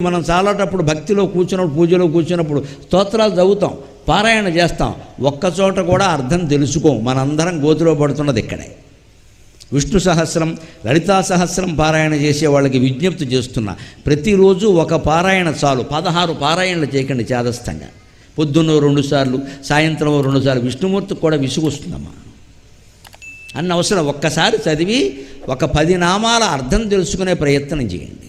మనం చాలాటప్పుడు భక్తిలో కూర్చున్నప్పుడు, పూజలో కూర్చున్నప్పుడు స్తోత్రాలు చదువుతాం, పారాయణ చేస్తాం, ఒక్కచోట కూడా అర్థం తెలుసుకోం. మనందరం గోతిలో పడుతున్నది ఇక్కడే. విష్ణు సహస్రం, లలితా సహస్రం పారాయణ చేసే వాళ్ళకి విజ్ఞప్తి చేస్తున్నా, ప్రతిరోజు ఒక పారాయణ చాలు. 16 పారాయణలు చేయకండి చేదస్తంగా. పొద్దున్న 2 సార్లు, సాయంత్రం 2 సార్లు. విష్ణుమూర్తికి కూడా విసుగొస్తుందమ్మా. అన్న అవసరం ఒక్కసారి చదివి ఒక 10 నామాల అర్థం తెలుసుకునే ప్రయత్నం చేయండి.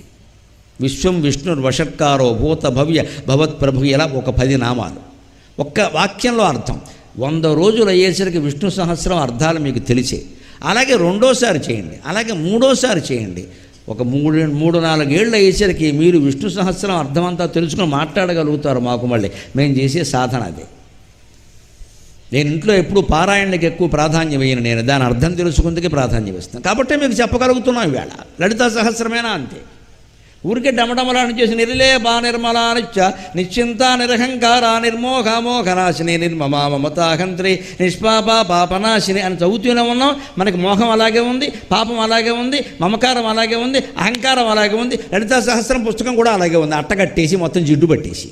విశ్వం విష్ణుర్వషట్కారో భూత భవ్య భవత్ప్రభు, ఇలా ఒక 10 నామాలు ఒక్క వాక్యంలో అర్థం. 100 రోజులు అయ్యేసరికి విష్ణు సహస్రం అర్థాలు మీకు తెలిసే. అలాగే 2వ చేయండి, అలాగే 3వ చేయండి. ఒక 3-4 ఏళ్ళు అయ్యేసరికి మీరు విష్ణు సహస్రం అర్థమంతా తెలుసుకుని మాట్లాడగలుగుతారు. మాకు మళ్ళీ మేము చేసే సాధన అదే. నేను ఇంట్లో ఎప్పుడు పారాయణకి ఎక్కువ ప్రాధాన్యం వేయను, నేను దాని అర్థం తెలుసుకుందుకే ప్రాధాన్యం ఇస్తాను. కాబట్టి మీకు చెప్పగలుగుతున్నాం. ఈవేళ లలితా సహస్రమేనా అంతే. ఊరికే డమడమలాన్ని చేసి నిర్లేపా నిర్మలానిచ్చ నిశ్చింత నిరహంకార నిర్మోహమోహనాశిని నిర్మమా మమతాహంత్రి నిష్పాప పాపనాశిని అని చదువుతూనే ఉన్నాం. మనకి మోహం అలాగే ఉంది, పాపం అలాగే ఉంది, మమకారం అలాగే ఉంది, అహంకారం అలాగే ఉంది. లలితా సహస్రం పుస్తకం కూడా అలాగే ఉంది, అట్టగట్టేసి మొత్తం జిడ్డు పట్టేసి.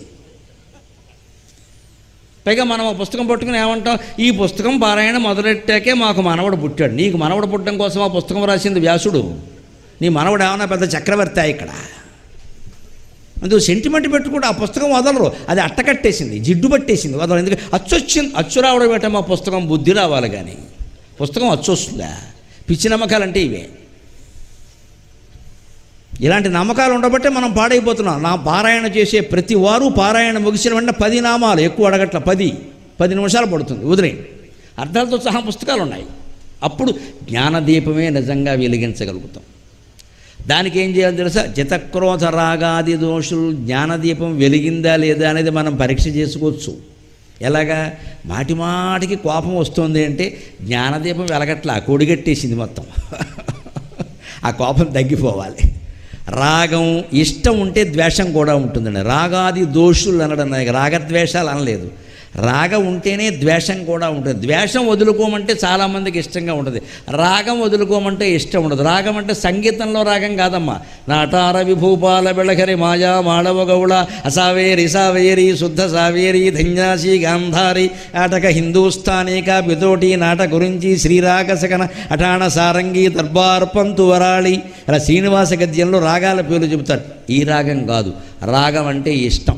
పైగా మనం ఆ పుస్తకం పట్టుకుని ఏమంటాం, ఈ పుస్తకం పారాయణ మొదలెట్టాకే మాకు మనవడు పుట్టాడు. నీకు మనవడు పుట్టడం కోసం ఆ పుస్తకం రాసింది వ్యాసుడు. నీ మనవడు ఏమన్నా పెద్ద చక్రవర్తి ఇక్కడ. అందుకు సెంటిమెంట్ పెట్టుకుంటే ఆ పుస్తకం వదలరు, అది అట్టకట్టేసింది, జిడ్డు పట్టేసింది, వదలరు. ఎందుకంటే అచ్చు రావడం పెట్టాము, ఆ పుస్తకం బుద్ధి రావాలి. కానీ పుస్తకం అచ్చు వస్తుందా? పిచ్చి నమ్మకాలంటే ఇవే. ఇలాంటి నమ్మకాలు ఉండబట్టే మనం పాడైపోతున్నాం. నా పారాయణ చేసే ప్రతి వారు పారాయణ ముగిసిన వెంటనే 10 నామాలు, ఎక్కువ అడగట్ల, 10 నిమిషాలు పడుతుంది, వదిలేయండి. అర్థాలతో సహా పుస్తకాలు ఉన్నాయి. అప్పుడు జ్ఞానదీపమే నిజంగా వెలిగించగలుగుతాం. దానికి ఏం చేయాలి తెలుసా? జితక్రోధ రాగాది దోషులు జ్ఞానదీపం వెలిగిందా లేదా అనేది మనం పరీక్ష చేసుకోవచ్చు. ఎలాగా? మాటికి కోపం వస్తుంది అంటే జ్ఞానదీపం వెలగట్లా, కొడిగట్టేసింది మొత్తం. ఆ కోపం తగ్గిపోవాలి. రాగం, ఇష్టం ఉంటే ద్వేషం కూడా ఉంటుందండి. రాగాది దోషులు అనడం, రాగద్వేషాలు అనలేదు. రాగం ఉంటేనే ద్వేషం కూడా ఉంటుంది. ద్వేషం వదులుకోమంటే చాలామందికి ఇష్టంగా ఉంటుంది, రాగం వదులుకోమంటే ఇష్టం ఉండదు. రాగం అంటే సంగీతంలో రాగం కాదమ్మా. నాటార విభూపాల బెళకరి మాయా మాళవ గౌళ అసావేరి సావేరి శుద్ధ సావేరి ధన్యాసి గాంధారి ఆటక హిందూస్థానిక పితోటి నాట గురించి శ్రీరాగసకన అఠాణ సారంగి దర్బార్ పంతు వరాళి, అలా శ్రీనివాస గద్యంలో రాగాల పేర్లు చెబుతారు. ఈ రాగం కాదు, రాగం అంటే ఇష్టం.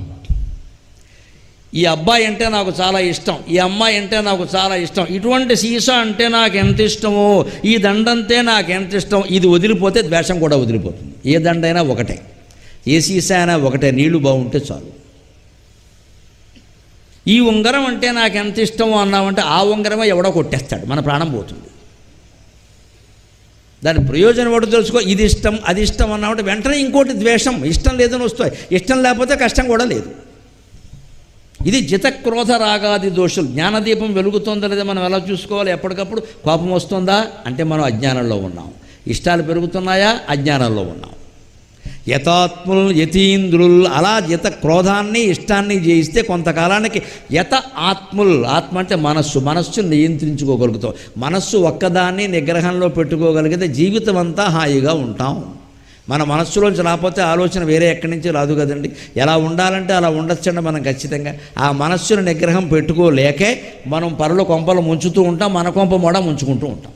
ఈ అబ్బాయి అంటే నాకు చాలా ఇష్టం, ఈ అమ్మాయి అంటే నాకు చాలా ఇష్టం, ఇటువంటి సీసా అంటే నాకు ఎంత ఇష్టమో, ఈ దండంతే నాకు ఎంత ఇష్టం. ఇది వదిలిపోతే ద్వేషం కూడా వదిలిపోతుంది. ఏ దండైనా ఒకటే, ఏ సీసా అయినా ఒకటే, నీళ్లు బాగుంటే చాలు. ఈ ఉంగరం అంటే నాకు ఎంత ఇష్టమో అన్నామంటే ఆ ఉంగరమే ఎవడో కొట్టేస్తాడు, మన ప్రాణం పోతుంది. దాని ప్రయోజనం ఒకటి తెలుసుకో. ఇది ఇష్టం, అది ఇష్టం అన్నామంటే వెంటనే ఇంకోటి ద్వేషం, ఇష్టం లేదని వస్తాయి. ఇష్టం లేకపోతే కష్టం కూడా లేదు. ఇది జితక్రోధ రాగాది దోషులు. జ్ఞానదీపం వెలుగుతుందా లేదా మనం ఎలా చూసుకోవాలి? ఎప్పటికప్పుడు కోపం వస్తుందా అంటే మనం అజ్ఞానంలో ఉన్నాం. ఇష్టాలు పెరుగుతున్నాయా? అజ్ఞానంలో ఉన్నాం. యతాత్ములు యతీంద్రులు, అలా యత క్రోధాన్ని ఇష్టాన్ని జయిస్తే కొంతకాలానికి యత ఆత్ముల్, ఆత్మ అంటే మనస్సు నియంత్రించుకోగలుగుతాం. మనస్సు ఒక్కదాన్ని నిగ్రహంలో పెట్టుకోగలిగితే జీవితం అంతా హాయిగా ఉంటాం. మన మనస్సులోంచి రాకపోతే ఆలోచన వేరే ఎక్కడి నుంచి రాదు కదండి. ఎలా ఉండాలంటే అలా ఉండొచ్చండి మనం ఖచ్చితంగా. ఆ మనస్సును నిగ్రహం పెట్టుకోలేకే మనం పరుల కొంపలు ముంచుతూ ఉంటాం, మన కొంప మొడ ముంచుకుంటూ ఉంటాం.